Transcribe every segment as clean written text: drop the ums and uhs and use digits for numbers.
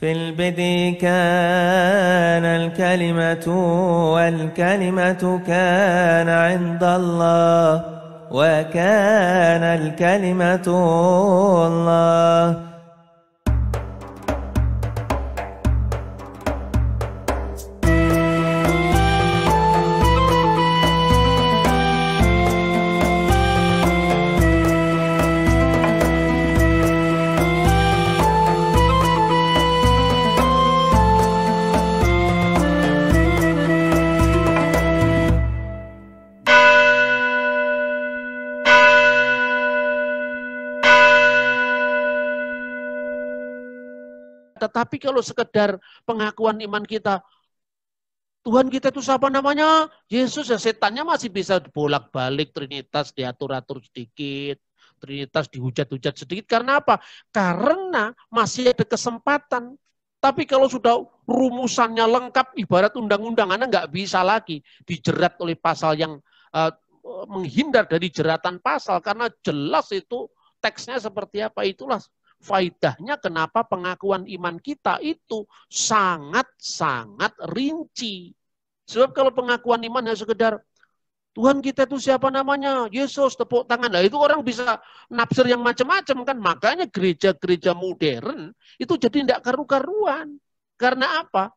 في البدء كان الكلمة والكلمة كان عند الله وكان الكلمة الله. Tetapi kalau sekedar pengakuan iman kita, Tuhan kita itu siapa namanya? Yesus, ya setannya masih bisa bolak-balik, Trinitas diatur-atur sedikit, Trinitas dihujat-hujat sedikit. Karena apa? Karena masih ada kesempatan. Tapi kalau sudah rumusannya lengkap, ibarat undang-undang, Anda nggak bisa lagi dijerat oleh pasal yang menghindar dari jeratan pasal. Karena jelas itu teksnya seperti apa. Itulah faedahnya kenapa pengakuan iman kita itu sangat-sangat rinci. Sebab kalau pengakuan iman hanya sekedar Tuhan kita itu siapa namanya? Yesus, tepuk tangan. Nah, itu orang bisa nafsir yang macam-macam kan. Makanya gereja-gereja modern itu jadi tidak karu-karuan. Karena apa?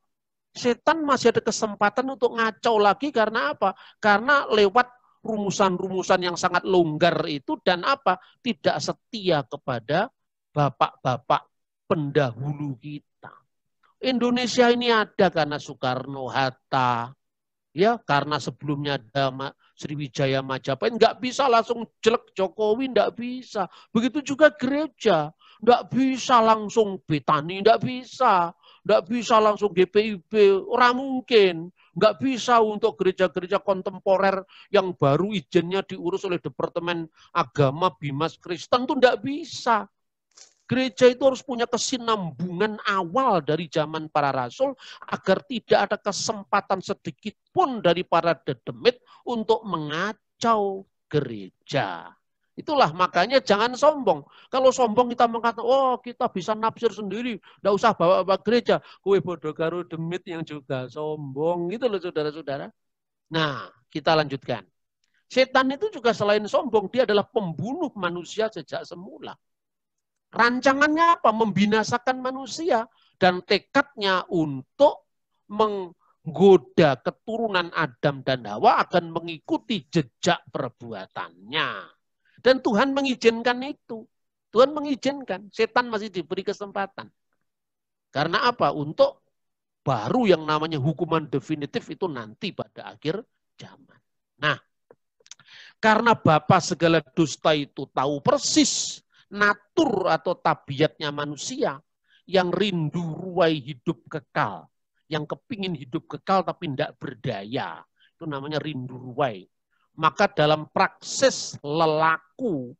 Setan masih ada kesempatan untuk ngacau lagi karena apa? Karena lewat rumusan-rumusan yang sangat longgar itu dan apa? Tidak setia kepada bapak-bapak pendahulu kita. Indonesia ini ada karena Soekarno, Hatta, ya karena sebelumnya ada Sriwijaya Majapahit, nggak bisa langsung jelek Jokowi, nggak bisa. Begitu juga gereja, nggak bisa langsung Betani, nggak bisa langsung GPIB, orang mungkin. Nggak bisa untuk gereja-gereja kontemporer yang baru izinnya diurus oleh Departemen Agama Bimas Kristen, itu nggak bisa. Gereja itu harus punya kesinambungan awal dari zaman para rasul agar tidak ada kesempatan sedikit pun dari para dedemit untuk mengacau gereja. Itulah makanya jangan sombong. Kalau sombong kita mengatakan, oh kita bisa nafsir sendiri, tidak usah bawa-bawa gereja. Kue bodoh karo demit yang juga sombong. Gitu loh saudara-saudara. Nah, kita lanjutkan. Setan itu juga selain sombong, dia adalah pembunuh manusia sejak semula. Rancangannya apa? Membinasakan manusia. Dan tekadnya untuk menggoda keturunan Adam dan Hawa akan mengikuti jejak perbuatannya. Dan Tuhan mengizinkan itu. Tuhan mengizinkan. Setan masih diberi kesempatan. Karena apa? Untuk baru yang namanya hukuman definitif itu nanti pada akhir zaman. Nah, karena Bapa segala dusta itu tahu persis natur atau tabiatnya manusia yang rindu ruai hidup kekal, yang kepingin hidup kekal tapi tidak berdaya, itu namanya rindu ruai. Maka dalam praksis lelaku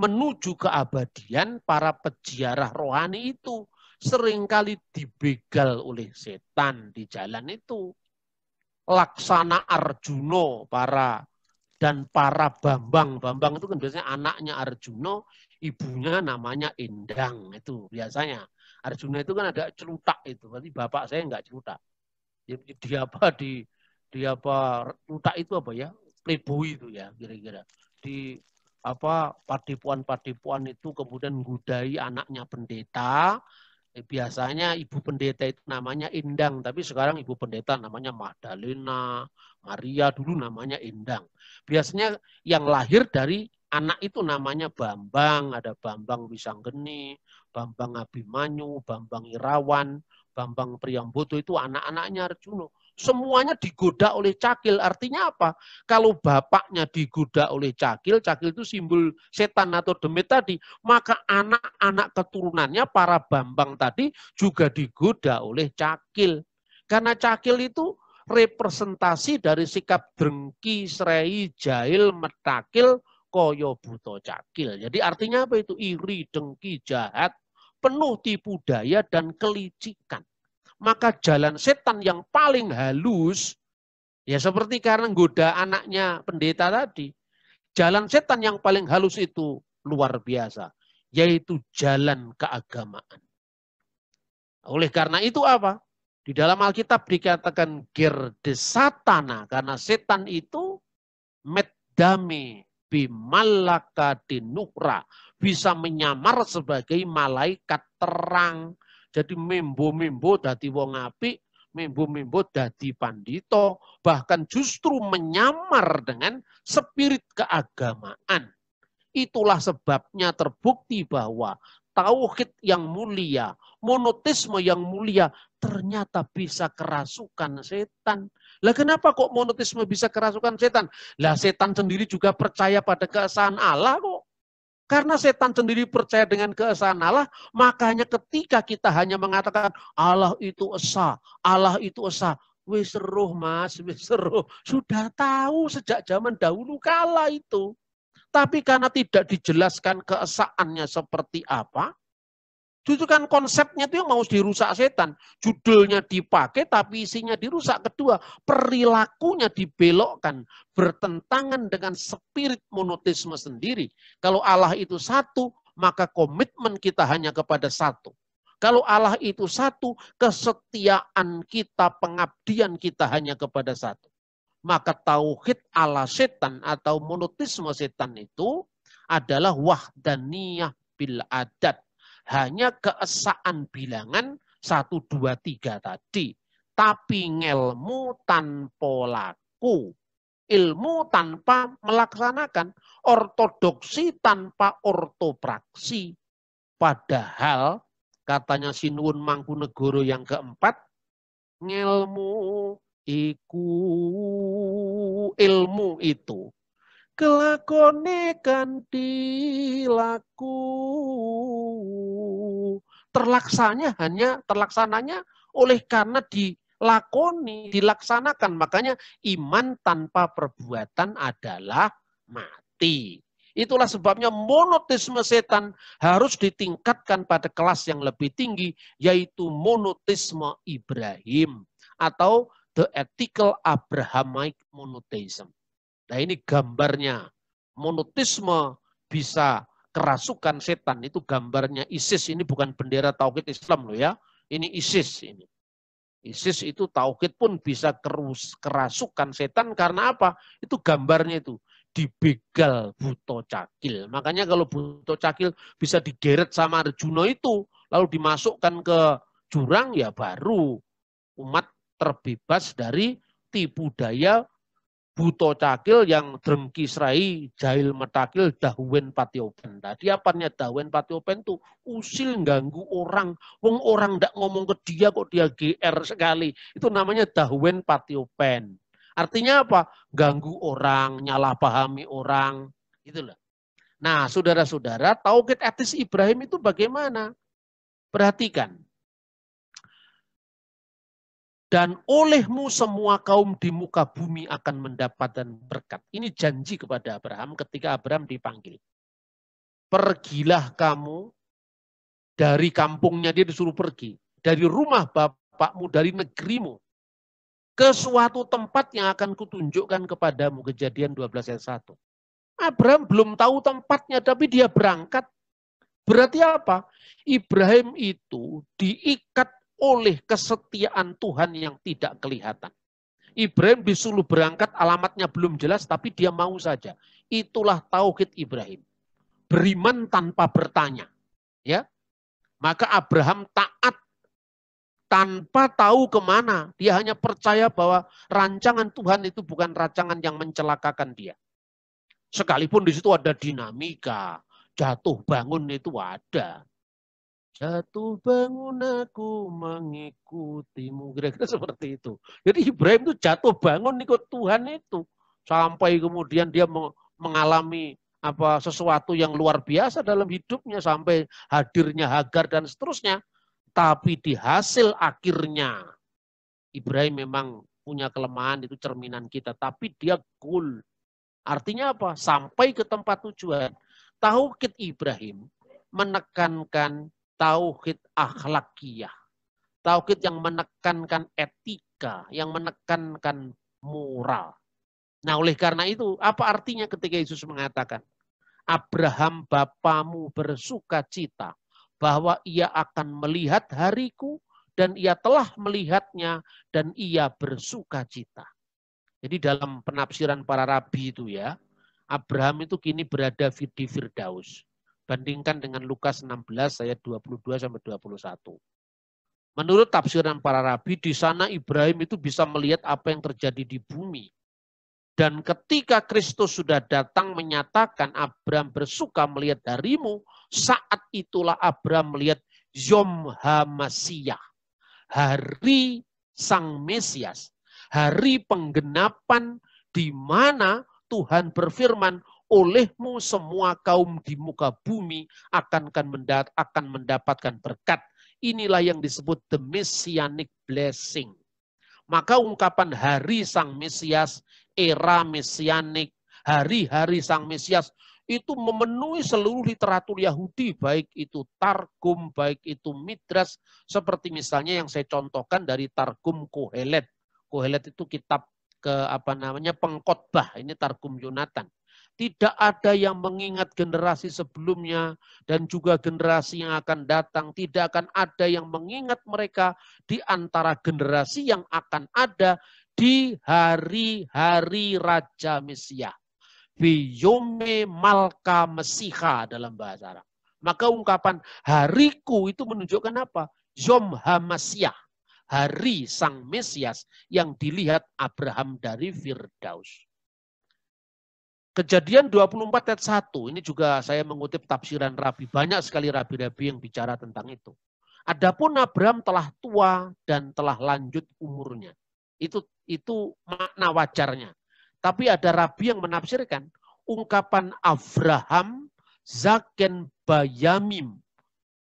menuju keabadian, para peziarah rohani itu seringkali dibegal oleh setan di jalan itu. Laksana Arjuna dan para Bambang. Bambang itu kan biasanya anaknya Arjuna, ibunya namanya Endang. Itu biasanya. Arjuna itu kan ada celutak itu. Berarti bapak saya enggak celutak. Di apa celutak itu apa ya? Playboy itu ya kira-kira. Di apa padepuan-padepuan itu kemudian ngudai anaknya pendeta. Biasanya ibu pendeta itu namanya Endang, tapi sekarang ibu pendeta namanya Magdalena, Maria, dulu namanya Endang. Biasanya yang lahir dari anak itu namanya Bambang, ada Bambang Wisanggeni, Bambang Abimanyu, Bambang Irawan, Bambang Priyambodo, itu anak-anaknya Arjuna. Semuanya digoda oleh cakil. Artinya apa? Kalau bapaknya digoda oleh cakil, cakil itu simbol setan atau demit tadi, maka anak-anak keturunannya para Bambang tadi juga digoda oleh cakil. Karena cakil itu representasi dari sikap drengki, srei, jahil, metakil, koyo buto cakil. Jadi artinya apa itu? Iri, dengki, jahat, penuh tipu daya dan kelicikan. Maka jalan setan yang paling halus, ya seperti karena goda anaknya pendeta tadi, jalan setan yang paling halus itu luar biasa, yaitu jalan keagamaan. Oleh karena itu apa? Di dalam Alkitab dikatakan gerdesatana, karena setan itu meddame bimalaka dinukra, bisa menyamar sebagai malaikat terang. Jadi membo-membo dadi wong apik, membo-membo dadi pandito, bahkan justru menyamar dengan spirit keagamaan. Itulah sebabnya terbukti bahwa tauhid yang mulia, monoteisme yang mulia, ternyata bisa kerasukan setan. Lah kenapa kok monoteisme bisa kerasukan setan? Lah setan sendiri juga percaya pada keesaan Allah kok. Karena setan sendiri percaya dengan keesaan Allah, makanya ketika kita hanya mengatakan Allah itu esa, Allah itu esa, wis seruh mas, wis seruh. Sudah tahu sejak zaman dahulu kala itu. Tapi karena tidak dijelaskan keesaannya seperti apa, justru kan konsepnya itu yang mau dirusak setan. Judulnya dipakai tapi isinya dirusak. Kedua, perilakunya dibelokkan, bertentangan dengan spirit monoteisme sendiri. Kalau Allah itu satu, maka komitmen kita hanya kepada satu. Kalau Allah itu satu, kesetiaan kita, pengabdian kita hanya kepada satu. Maka tauhid ala setan atau monoteisme setan itu adalah wahdaniyah bil adat. Hanya keesaan bilangan 1, 2, 3 tadi. Tapi ngelmu tanpa laku. Ilmu tanpa melaksanakan. Ortodoksi tanpa ortopraksi. Padahal katanya Sinuwun Mangkunegoro yang keempat, ngelmu iku ilmu itu kelakone kanthi laku, terlaksananya oleh karena dilakoni, dilaksanakan. Makanya iman tanpa perbuatan adalah mati. Itulah sebabnya monoteisme setan harus ditingkatkan pada kelas yang lebih tinggi, yaitu monoteisme Ibrahim atau the ethical Abrahamic monotheism. Nah ini gambarnya. Monoteisme bisa kerasukan setan. Itu gambarnya ISIS. Ini bukan bendera tauhid Islam loh ya. Ini ISIS ini. ISIS itu tauhid pun bisa kerasukan setan karena apa? Itu gambarnya itu. Dibegal Buto Cakil. Makanya kalau Buto Cakil bisa digeret sama Arjuna itu, lalu dimasukkan ke jurang, ya baru umat terbebas dari tipu daya Buto Cakil yang drengki serai jahil metakil dahuwen patiopen. Tadi apanya dahuwen patiopen itu usil ganggu orang. Wong orang ndak ngomong ke dia kok dia GR sekali. Itu namanya dahuwen patiopen. Artinya apa? Ganggu orang, nyalahpahami orang. Itulah. Nah, saudara-saudara, tauhid etis Ibrahim itu bagaimana? Perhatikan. Dan olehmu semua kaum di muka bumi akan mendapatkan berkat. Ini janji kepada Abraham ketika Abraham dipanggil. Pergilah kamu dari kampungnya, dia disuruh pergi. Dari rumah bapakmu, dari negerimu. Ke suatu tempat yang akan kutunjukkan kepadamu. Kejadian 12 ayat 1. Abraham belum tahu tempatnya, tapi dia berangkat. Berarti apa? Ibrahim itu diikat oleh kesetiaan Tuhan yang tidak kelihatan. Ibrahim disuruh berangkat, alamatnya belum jelas, tapi dia mau saja. Itulah tauhid Ibrahim. Beriman tanpa bertanya. Ya, maka Abraham taat tanpa tahu kemana. Dia hanya percaya bahwa rancangan Tuhan itu bukan rancangan yang mencelakakan dia. Sekalipun di situ ada dinamika, jatuh bangun itu ada. Jatuh bangun aku mengikutimu. Kira-kira seperti itu. Jadi Ibrahim itu jatuh bangun ikut Tuhan itu. Sampai kemudian dia mengalami sesuatu yang luar biasa dalam hidupnya. Sampai hadirnya Hagar dan seterusnya. Tapi di hasil akhirnya Ibrahim memang punya kelemahan, itu cerminan kita. Tapi dia goal. Artinya apa? Sampai ke tempat tujuan. Tauhid Ibrahim menekankan tauhid akhlakiyah. Tauhid yang menekankan etika, yang menekankan moral. Nah, oleh karena itu, apa artinya ketika Yesus mengatakan, Abraham bapamu bersuka cita bahwa ia akan melihat hariku, dan ia telah melihatnya dan ia bersuka cita. Jadi dalam penafsiran para rabi itu ya, Abraham itu kini berada di Firdaus. Bandingkan dengan Lukas 16 ayat 22 sampai 21. Menurut tafsiran para rabi, di sana Ibrahim itu bisa melihat apa yang terjadi di bumi. Dan ketika Kristus sudah datang menyatakan Abraham bersuka melihat harimu, saat itulah Abraham melihat Yom HaMasiyah, hari Sang Mesias, hari penggenapan di mana Tuhan berfirman, olehmu semua kaum di muka bumi akan mendapatkan berkat. Inilah yang disebut the Messianic blessing. Maka ungkapan hari Sang Mesias, era Mesianik, hari-hari Sang Mesias, itu memenuhi seluruh literatur Yahudi, baik itu Targum, baik itu Midras, seperti misalnya yang saya contohkan dari Targum Kohelet. Kohelet itu kitab pengkhotbah, ini Targum Yonatan. Tidak ada yang mengingat generasi sebelumnya dan juga generasi yang akan datang. Tidak akan ada yang mengingat mereka di antara generasi yang akan ada di hari-hari Raja Mesias. Biyome Malka Mesiha dalam bahasa Arab. Maka ungkapan hariku itu menunjukkan apa? Yom HaMasiyah. Hari Sang Mesias yang dilihat Abraham dari Firdaus. Kejadian 24 ayat 1, ini juga saya mengutip tafsiran Rabi. Banyak sekali Rabi-Rabi yang bicara tentang itu. Adapun Abraham telah tua dan telah lanjut umurnya. Itu makna wajarnya. Tapi ada Rabi yang menafsirkan ungkapan Abraham Zaken Bayamim.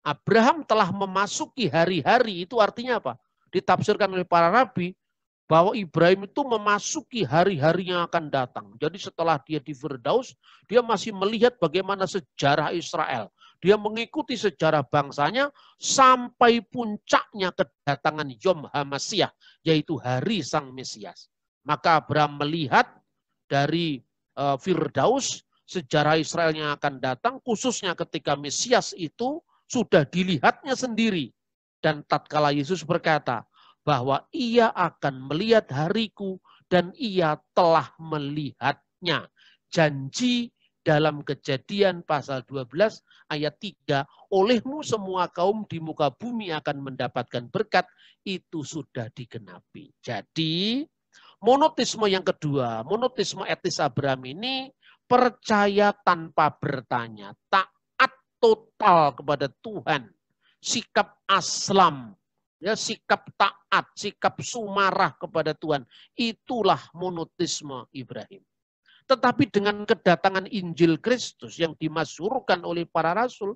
Abraham telah memasuki hari-hari, itu artinya apa? Ditafsirkan oleh para Rabi, bahwa Ibrahim itu memasuki hari-hari yang akan datang. Jadi setelah dia di Firdaus, dia masih melihat bagaimana sejarah Israel. Dia mengikuti sejarah bangsanya sampai puncaknya kedatangan Yom HaMasiyah, yaitu hari Sang Mesias. Maka Abraham melihat dari Firdaus sejarah Israel yang akan datang, khususnya ketika Mesias itu sudah dilihatnya sendiri. Dan tatkala Yesus berkata, bahwa ia akan melihat hariku dan ia telah melihatnya. Janji dalam Kejadian pasal 12 ayat 3, olehmu semua kaum di muka bumi akan mendapatkan berkat, itu sudah digenapi. Jadi monoteisme yang kedua, monoteisme etis Abraham ini percaya tanpa bertanya, taat total kepada Tuhan, sikap aslam, ya, sikap taat, sikap sumarah kepada Tuhan. Itulah monoteisme Ibrahim. Tetapi dengan kedatangan Injil Kristus yang dimasyhurkan oleh para rasul,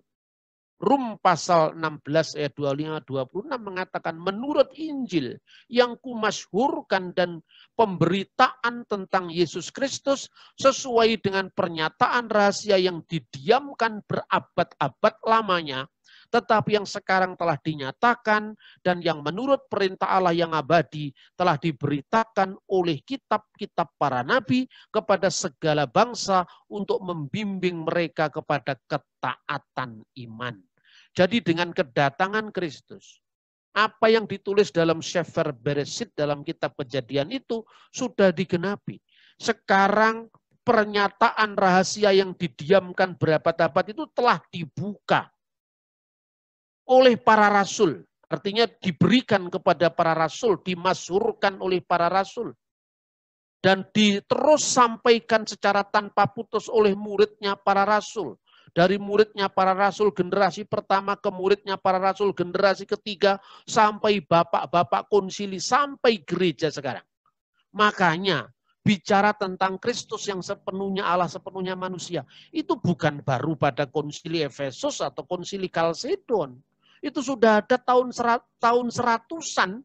Rum pasal 16 ayat 25-26 mengatakan, menurut Injil yang kumasyhurkan dan pemberitaan tentang Yesus Kristus sesuai dengan pernyataan rahasia yang didiamkan berabad-abad lamanya, tetapi yang sekarang telah dinyatakan dan yang menurut perintah Allah yang abadi telah diberitakan oleh kitab-kitab para nabi kepada segala bangsa untuk membimbing mereka kepada ketaatan iman. Jadi dengan kedatangan Kristus, apa yang ditulis dalam Sefer Bereshit dalam kitab Kejadian itu sudah digenapi. Sekarang pernyataan rahasia yang didiamkan berabad-abad itu telah dibuka oleh para rasul, artinya diberikan kepada para rasul, dimasyhurkan oleh para rasul, dan diterus sampaikan secara tanpa putus oleh muridnya para rasul. Dari muridnya para rasul generasi pertama ke muridnya para rasul generasi ketiga, sampai bapak-bapak konsili, sampai gereja sekarang. Makanya bicara tentang Kristus yang sepenuhnya Allah, sepenuhnya manusia, itu bukan baru pada konsili Efesus atau konsili Kalsedon. Itu sudah ada tahun seratusan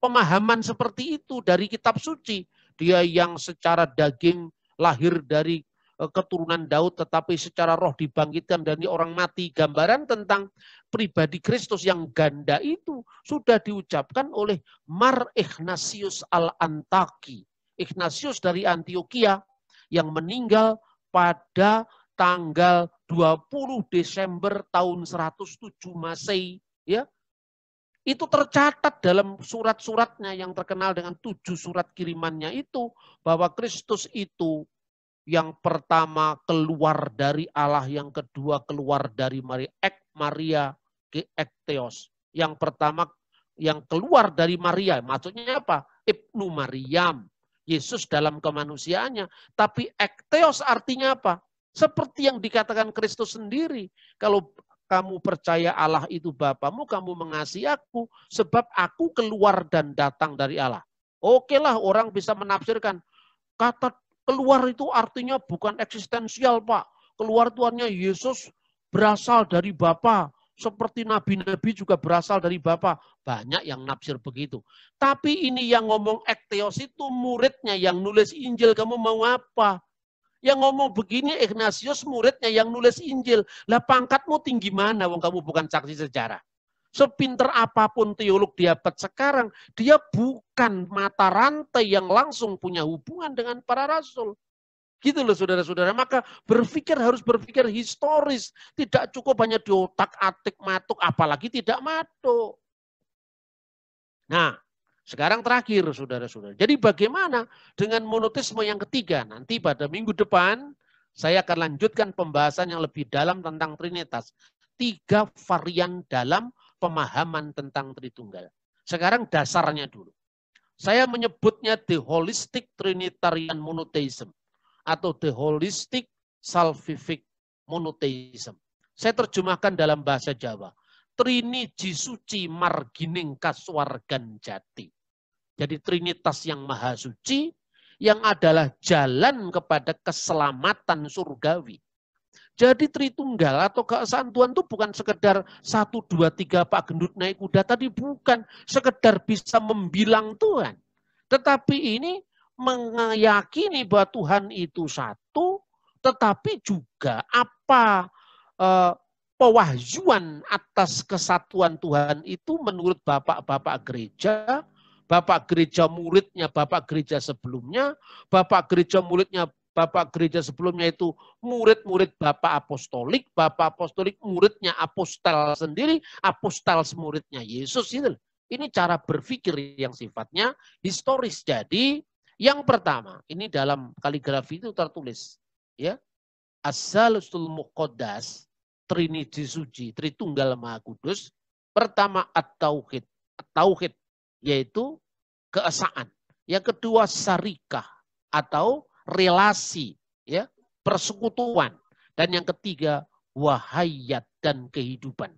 pemahaman seperti itu dari kitab suci. Dia yang secara daging lahir dari keturunan Daud, tetapi secara roh dibangkitkan dari orang mati. Gambaran tentang pribadi Kristus yang ganda itu sudah diucapkan oleh Mar Ignatius al-Antaki. Ignatius dari Antioquia yang meninggal pada tanggal 20 Desember tahun 107 Masehi, ya. Itu tercatat dalam surat-suratnya yang terkenal dengan 7 surat kirimannya itu, bahwa Kristus itu yang pertama keluar dari Allah, yang kedua keluar dari Maria, Maria ke ekteos. Yang pertama yang keluar dari Maria, maksudnya apa? Ibnu Maryam, Yesus dalam kemanusiaannya. Tapi ekteos artinya apa? Seperti yang dikatakan Kristus sendiri. Kalau kamu percaya Allah itu Bapamu, kamu mengasihi aku, sebab aku keluar dan datang dari Allah. Oke lah, orang bisa menafsirkan, kata keluar itu artinya bukan eksistensial, Pak. Keluar itu artinya Yesus berasal dari Bapa. Seperti nabi-nabi juga berasal dari Bapa. Banyak yang nafsir begitu. Tapi ini yang ngomong ekteos itu muridnya yang nulis Injil. Kamu mau apa? Yang ngomong begini Ignatius muridnya yang nulis Injil. Lah pangkatmu tinggi mana? Wong kamu bukan saksi sejarah. Sepinter apapun teolog di abad sekarang, dia bukan mata rantai yang langsung punya hubungan dengan para rasul. Gitu loh saudara-saudara. Maka harus berpikir historis. Tidak cukup hanya di otak-atik matuk, apalagi tidak matuk. Nah, sekarang terakhir saudara-saudara. Jadi bagaimana dengan monoteisme yang ketiga? Nanti pada minggu depan saya akan lanjutkan pembahasan yang lebih dalam tentang Trinitas. 3 varian dalam pemahaman tentang Tritunggal. Sekarang dasarnya dulu. Saya menyebutnya the holistic Trinitarian monotheism atau the holistic salvific monotheism. Saya terjemahkan dalam bahasa Jawa. Triniji suci margining kaswargan jati. Jadi Trinitas yang maha suci, yang adalah jalan kepada keselamatan surgawi. Jadi Tritunggal atau keesaan Tuhan itu bukan sekedar 1, 2, 3 Pak Gendut naik kuda tadi, bukan sekedar bisa membilang Tuhan. Tetapi ini meyakini bahwa Tuhan itu satu, tetapi juga apa pewahyuan atas kesatuan Tuhan itu menurut bapak-bapak gereja, bapak gereja muridnya, bapak gereja sebelumnya, bapak gereja muridnya, bapak gereja sebelumnya itu murid-murid bapak apostolik muridnya apostel sendiri, apostel muridnya Yesus itu. Ini cara berpikir yang sifatnya historis. Jadi yang pertama, ini dalam kaligrafi itu tertulis, ya, As-Salisul Muqaddas, Trinity suci, Tritunggal Maha Kudus. Pertama at-tauhid. Tauhid yaitu keesaan. Yang kedua syarikah atau relasi, ya, persekutuan. Dan yang ketiga wahayat dan kehidupan.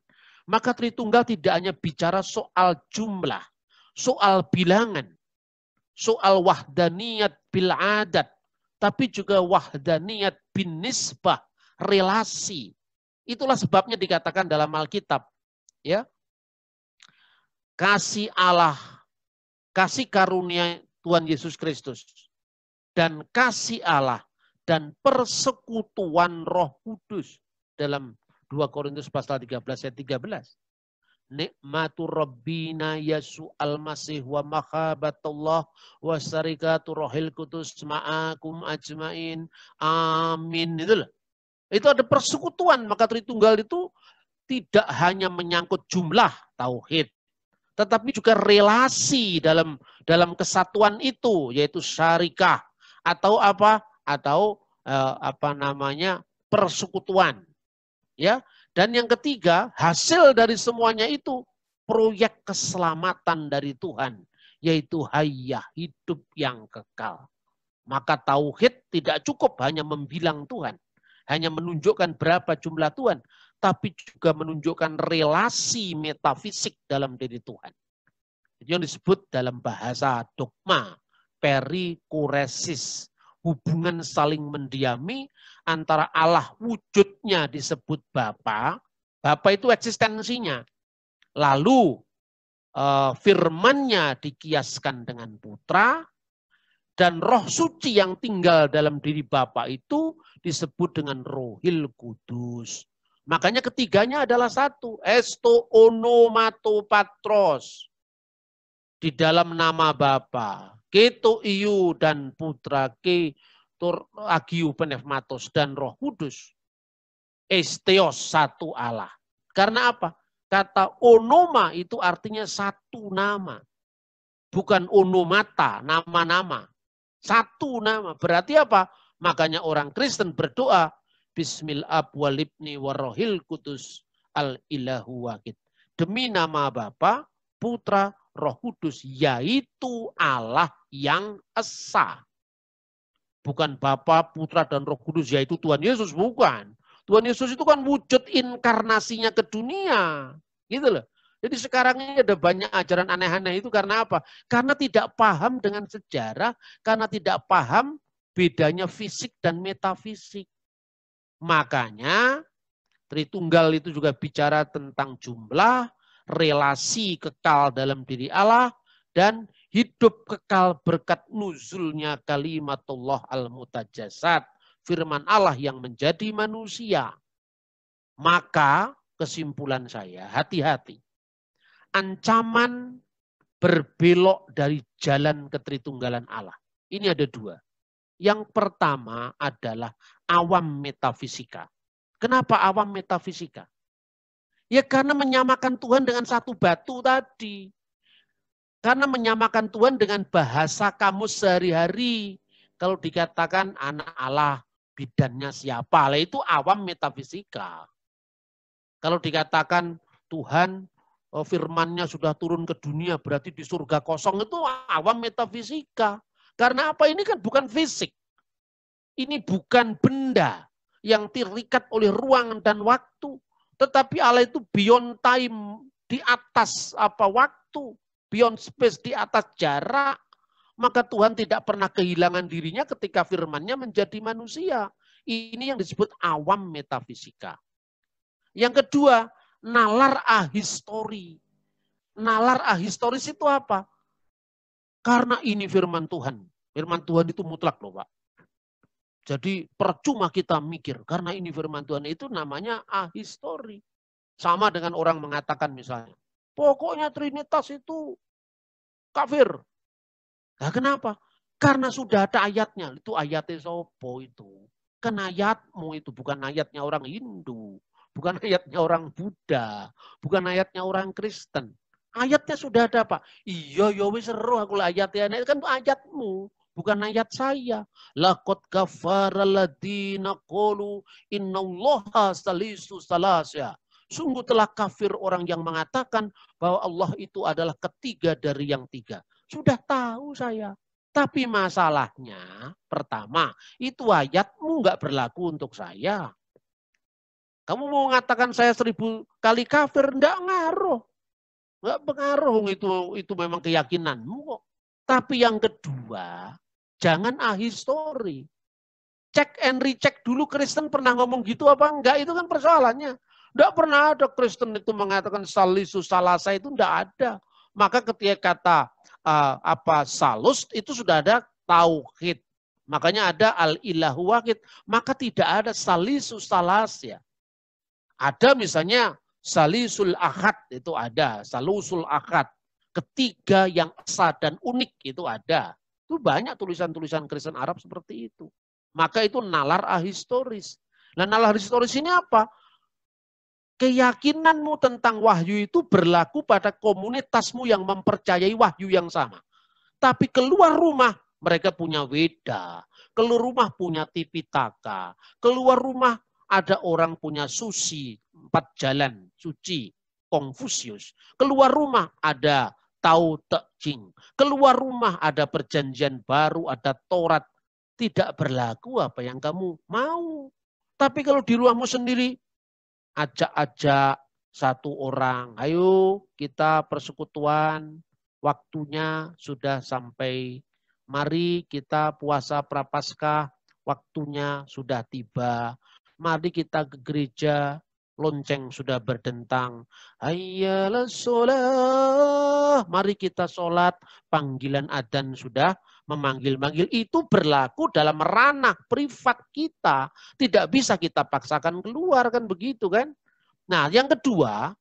Maka Tritunggal tidak hanya bicara soal jumlah, soal bilangan, soal wahdaniyat bil adat, tapi juga wahdaniyat bin nisbah, relasi. Itulah sebabnya dikatakan dalam Alkitab, ya, kasih Allah, kasih karunia Tuhan Yesus Kristus, dan kasih Allah dan persekutuan Roh Kudus dalam 2 Korintus pasal 13 ayat 13. Nikmatu Rabbina Yesu al-Masih wa makhabatullah wa syarikatu rohil kudus ma'akum ajmain. Amin. Itu ada persekutuan. Maka Tritunggal itu tidak hanya menyangkut jumlah tauhid, tetapi juga relasi dalam kesatuan itu, yaitu syarikah atau apa? Atau persekutuan. Ya. Dan yang ketiga, hasil dari semuanya itu proyek keselamatan dari Tuhan, yaitu hayah, hidup yang kekal. Maka tauhid tidak cukup hanya membilang Tuhan, hanya menunjukkan berapa jumlah Tuhan, tapi juga menunjukkan relasi metafisik dalam diri Tuhan. Itu yang disebut dalam bahasa dogma perikuresis, hubungan saling mendiami antara Allah wujudnya disebut Bapa. Bapa itu eksistensinya. Lalu firman-Nya dikiaskan dengan Putra, dan Roh Suci yang tinggal dalam diri Bapa itu disebut dengan Rohil Kudus. Makanya ketiganya adalah satu. Esto onomato patros. Di dalam nama Bapa. Keto iu dan Putra. Ketur agiu penefmatos dan Roh Kudus. Esteos satu Allah. Karena apa? Kata onoma itu artinya satu nama. Bukan onomata, nama-nama. Satu nama. Berarti apa? Makanya orang Kristen berdoa, Bismillah walibni warohil kudus al-ilahu wahid. Demi nama Bapa, Putra, Roh Kudus, yaitu Allah yang esa. Bukan Bapa, Putra, dan Roh Kudus, yaitu Tuhan Yesus. Bukan. Tuhan Yesus itu kan wujud inkarnasinya ke dunia. Gitu loh. Jadi sekarang ini ada banyak ajaran aneh-aneh itu karena apa? Karena tidak paham dengan sejarah, karena tidak paham bedanya fisik dan metafisik. Makanya Tritunggal itu juga bicara tentang jumlah, relasi kekal dalam diri Allah, dan hidup kekal berkat nuzulnya kalimatullah al-mutajasad, firman Allah yang menjadi manusia. Maka kesimpulan saya, hati-hati. Ancaman berbelok dari jalan ketritunggalan Allah. Ini ada dua. Yang pertama adalah awam metafisika. Kenapa awam metafisika? Ya karena menyamakan Tuhan dengan satu batu tadi. Karena menyamakan Tuhan dengan bahasa kamus sehari-hari. Kalau dikatakan anak Allah, bidannya siapa? Lah itu awam metafisika. Kalau dikatakan Tuhan, firman-Nya sudah turun ke dunia, berarti di surga kosong, itu awam metafisika. Karena apa? Ini kan bukan fisik. Ini bukan benda yang terikat oleh ruang dan waktu. Tetapi Allah itu beyond time, di atas waktu, beyond space, di atas jarak. Maka Tuhan tidak pernah kehilangan dirinya ketika firman-Nya menjadi manusia. Ini yang disebut awam metafisika. Yang kedua, nalar ahistori. Nalar ahistoris itu apa? Karena ini firman Tuhan. Firman Tuhan itu mutlak loh Pak. Jadi percuma kita mikir. Karena ini firman Tuhan, itu namanya ahistori. Sama dengan orang mengatakan misalnya, pokoknya Trinitas itu kafir. Nah kenapa? Karena sudah ada ayatnya. Itu ayatnya sopo itu. Kan ayatmu itu bukan ayatnya orang Hindu. Bukan ayatnya orang Buddha. Bukan ayatnya orang Kristen. Ayatnya sudah ada Pak. Iya, ya wis seru aku ayatnya. Itu kan ayatmu. Bukan ayat saya. Laqad kafara alladziina qalu innallaha salisu salasya. Sungguh telah kafir orang yang mengatakan bahwa Allah itu adalah ketiga dari yang tiga. Sudah tahu saya. Tapi masalahnya, pertama, itu ayatmu nggak berlaku untuk saya. Kamu mau mengatakan saya 1000 kali kafir, enggak ngaruh. Enggak pengaruh, itu memang keyakinanmu kok. Tapi yang kedua, jangan ahistori. Cek and recheck dulu Kristen pernah ngomong gitu apa enggak, itu kan persoalannya. Enggak pernah ada Kristen itu mengatakan salisu salasa, itu enggak ada. Maka ketika kata salus itu sudah ada tauhid. Makanya ada al-ilahu wahid. Maka tidak ada salisu salasya. Ada misalnya salisul ahad, itu ada. Salusul ahad. Ketiga yang esa dan unik itu ada. Itu banyak tulisan-tulisan Kristen Arab seperti itu. Maka itu nalar ahistoris. Nah nalar historis ini apa? Keyakinanmu tentang wahyu itu berlaku pada komunitasmu yang mempercayai wahyu yang sama. Tapi keluar rumah mereka punya Weda. Keluar rumah punya Tipitaka. Keluar rumah ada orang punya Susi, 4 jalan, suci, Konfusius. Keluar rumah ada Tao Te Ching. Keluar rumah ada perjanjian baru, ada Taurat. Tidak berlaku apa yang kamu mau. Tapi kalau di rumahmu sendiri, ajak-ajak satu orang. Ayo kita persekutuan, waktunya sudah sampai. Mari kita puasa Prapaskah, waktunya sudah tiba. Mari kita ke gereja, lonceng sudah berdentang. Hayyalah sholat. Mari kita sholat, panggilan adzan sudah memanggil-manggil. Itu berlaku dalam ranah privat kita. Tidak bisa kita paksakan keluar, kan begitu kan. Nah yang kedua,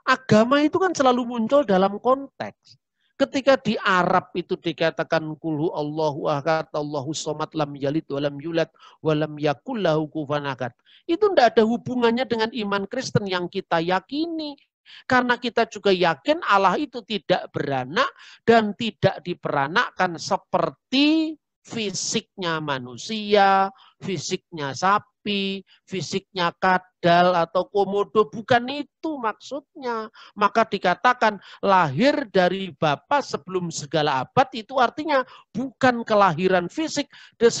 agama itu kan selalu muncul dalam konteks. Ketika di Arab itu dikatakan kulhu Allahu ahad, Allahu somad, lam yalid walam yulad walam yakul lahu kufuwan ahad. Itu tidak ada hubungannya dengan iman Kristen yang kita yakini. Karena kita juga yakin Allah itu tidak beranak dan tidak diperanakkan seperti fisiknya manusia, fisiknya sapi, fisiknya kadal atau komodo. Bukan itu maksudnya. Maka dikatakan lahir dari Bapa sebelum segala abad itu artinya bukan kelahiran fisik.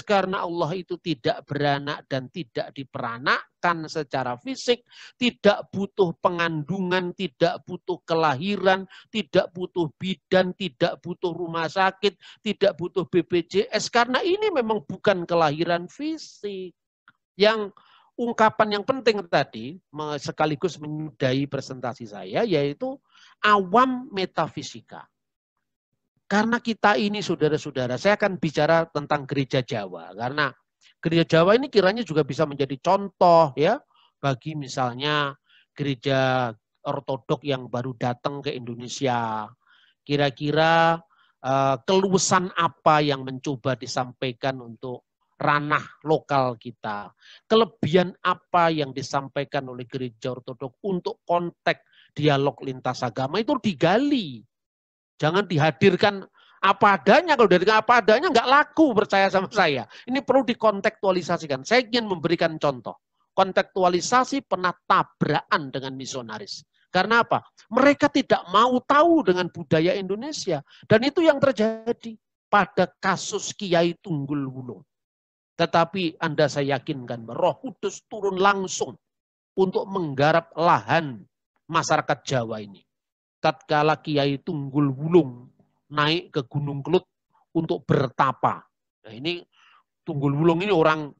Karena Allah itu tidak beranak dan tidak diperanakkan secara fisik, tidak butuh pengandungan, tidak butuh kelahiran, tidak butuh bidan, tidak butuh rumah sakit, tidak butuh BPJS, karena ini memang bukan kelahiran fisik. Yang ungkapan yang penting tadi, sekaligus menyudahi presentasi saya, yaitu awam metafisika. Karena kita ini saudara-saudara, saya akan bicara tentang gereja Jawa. Karena gereja Jawa ini kiranya juga bisa menjadi contoh ya bagi misalnya gereja ortodok yang baru datang ke Indonesia. Kira-kira keluasan apa yang mencoba disampaikan untuk ranah lokal kita. Kelebihan apa yang disampaikan oleh gereja ortodok untuk konteks dialog lintas agama itu digali. Jangan dihadirkan apa adanya. Kalau dari apa adanya nggak laku, percaya sama saya. Ini perlu dikontekstualisasikan. Saya ingin memberikan contoh. Kontekstualisasi pernah tabrakan dengan misionaris. Karena apa? Mereka tidak mau tahu dengan budaya Indonesia. Dan itu yang terjadi pada kasus Kiai Tunggul Wulung. Tetapi Anda saya yakinkan bahwa Roh Kudus turun langsung untuk menggarap lahan masyarakat Jawa ini. Tatkala Kiai Tunggul Wulung naik ke Gunung Kelut untuk bertapa. Nah ini Tunggul Wulung ini orang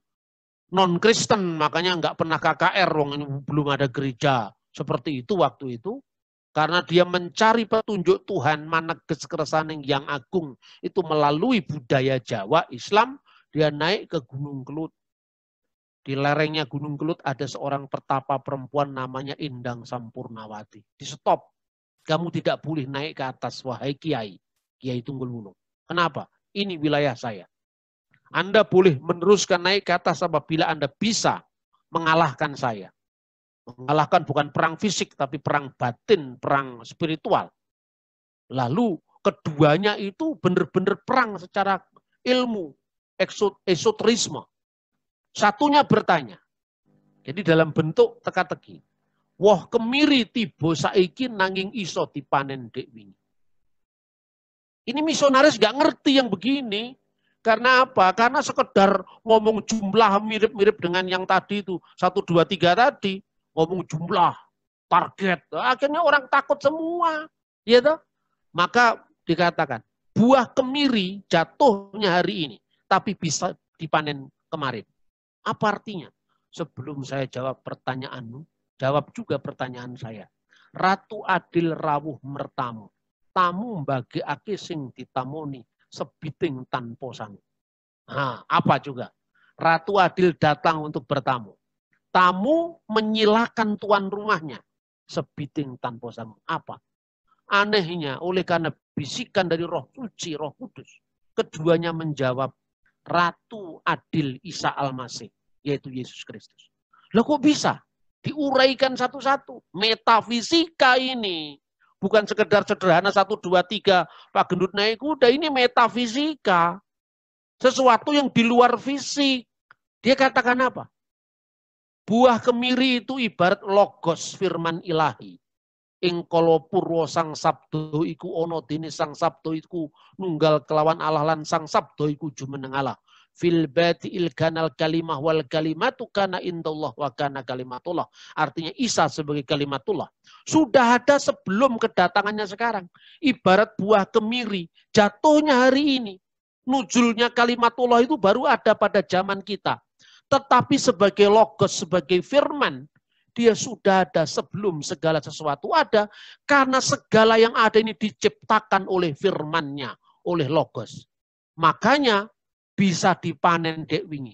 non-Kristen, makanya nggak pernah KKR, ini belum ada gereja seperti itu waktu itu. Karena dia mencari petunjuk Tuhan, maneges keresaning yang agung, itu melalui budaya Jawa, Islam, dia naik ke Gunung Kelut. Di lerengnya Gunung Kelut ada seorang pertapa perempuan namanya Indang Sampurnawati. Di stop. Kamu tidak boleh naik ke atas, wahai Kiai. Kiai Tunggul Wulung. Kenapa? Ini wilayah saya. Anda boleh meneruskan naik ke atas apabila Anda bisa mengalahkan saya. Mengalahkan bukan perang fisik, tapi perang batin, perang spiritual. Lalu keduanya itu benar-benar perang secara ilmu, esoterisme. Satunya bertanya. Jadi dalam bentuk teka-teki. Wah kemiri tiba saiki nanging iso dipanen dek wingi. Ini misionaris gak ngerti yang begini. Karena apa? Karena sekedar ngomong jumlah mirip-mirip dengan yang tadi itu. 1, 2, 3 tadi. Ngomong jumlah, target. Akhirnya orang takut semua. Ya toh? Maka dikatakan, buah kemiri jatuhnya hari ini. Tapi bisa dipanen kemarin. Apa artinya? Sebelum saya jawab pertanyaanmu, jawab juga pertanyaan saya. Ratu adil rawuh mertamu. Tamu mbagiake sing ditamoni sebiting tanpa sangu. Nah, apa juga? Ratu adil datang untuk bertamu. Tamu menyilakan tuan rumahnya sebiting tanpa sangu. Apa? Anehnya, oleh karena bisikan dari Roh Suci, Roh Kudus, keduanya menjawab Ratu adil Isa Al-Masih, yaitu Yesus Kristus. Loh kok bisa? Diuraikan satu-satu. Metafisika ini. Bukan sekedar sederhana 1, 2, 3 Pak Gendut naik kuda. Ini metafisika. Sesuatu yang di luar fisik. Dia katakan apa? Buah kemiri itu ibarat logos firman ilahi. Ing kala purwa sang sabdo iku ana dene sang sabdo iku nunggal kelawan Allah lan sang sabdo iku jumeneng Allah. Fil bati'il kanal kalimah wal kalimatu kana indallah wa kana kalimatullah. Artinya Isa sebagai kalimatullah. Sudah ada sebelum kedatangannya sekarang. Ibarat buah kemiri. Jatuhnya hari ini. Nuzulnya kalimatullah itu baru ada pada zaman kita. Tetapi sebagai logos, sebagai firman, dia sudah ada sebelum segala sesuatu ada. Karena segala yang ada ini diciptakan oleh firmannya, oleh logos. Makanya bisa dipanen dek wingi.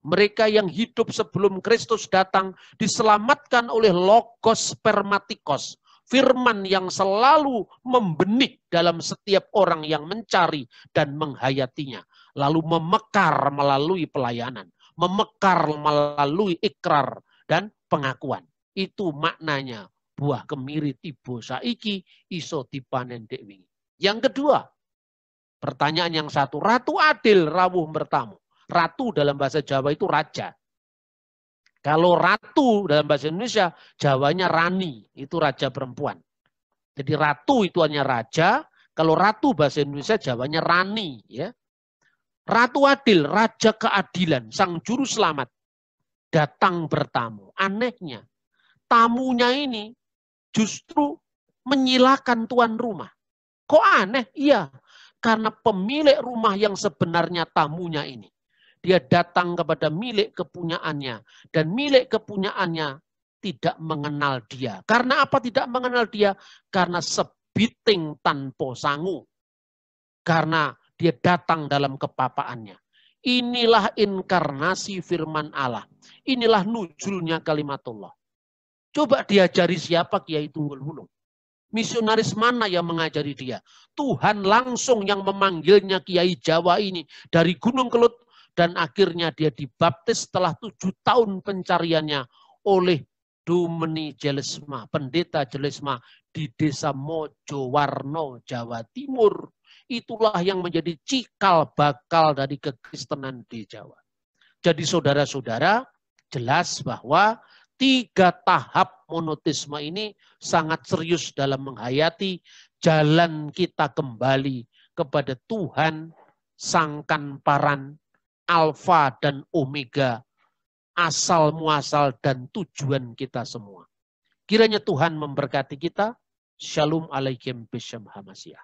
Mereka yang hidup sebelum Kristus datang diselamatkan oleh logos spermatikos. Firman yang selalu membenih dalam setiap orang yang mencari dan menghayatinya. Lalu memekar melalui pelayanan. Memekar melalui ikrar dan pengakuan. Itu maknanya buah kemiri tiba saiki iso dipanen dek wingi. Yang kedua, pertanyaan yang satu, ratu adil rawuh bertamu. Ratu dalam bahasa Jawa itu raja. Kalau ratu dalam bahasa Indonesia, Jawanya rani, itu raja perempuan. Jadi ratu itu hanya raja, kalau ratu bahasa Indonesia Jawanya rani, ya. Ratu adil, raja keadilan, sang juru selamat datang bertamu. Anehnya, tamunya ini justru menyilakan tuan rumah. Kok aneh? Iya, karena pemilik rumah yang sebenarnya tamunya ini. Dia datang kepada milik kepunyaannya. Dan milik kepunyaannya tidak mengenal dia. Karena apa tidak mengenal dia? Karena sebiting tanpa sangu. Karena dia datang dalam kepapaannya. Inilah inkarnasi firman Allah. Inilah nuzulnya kalimatullah. Coba diajari siapa Kiai Tunggul Wulung? Misionaris mana yang mengajari dia? Tuhan langsung yang memanggilnya Kiai Jawa ini dari Gunung Kelut. Dan akhirnya dia dibaptis setelah 7 tahun pencariannya oleh Dumeni Jelesma, pendeta Jelesma di desa Mojowarno, Jawa Timur. Itulah yang menjadi cikal bakal dari kekristenan di Jawa. Jadi saudara-saudara, jelas bahwa 3 tahap monoteisme ini sangat serius dalam menghayati jalan kita kembali kepada Tuhan, Sang Kanparan, Alfa dan Omega, asal muasal dan tujuan kita semua. Kiranya Tuhan memberkati kita. Shalom alaikum Bisham Hamasiah.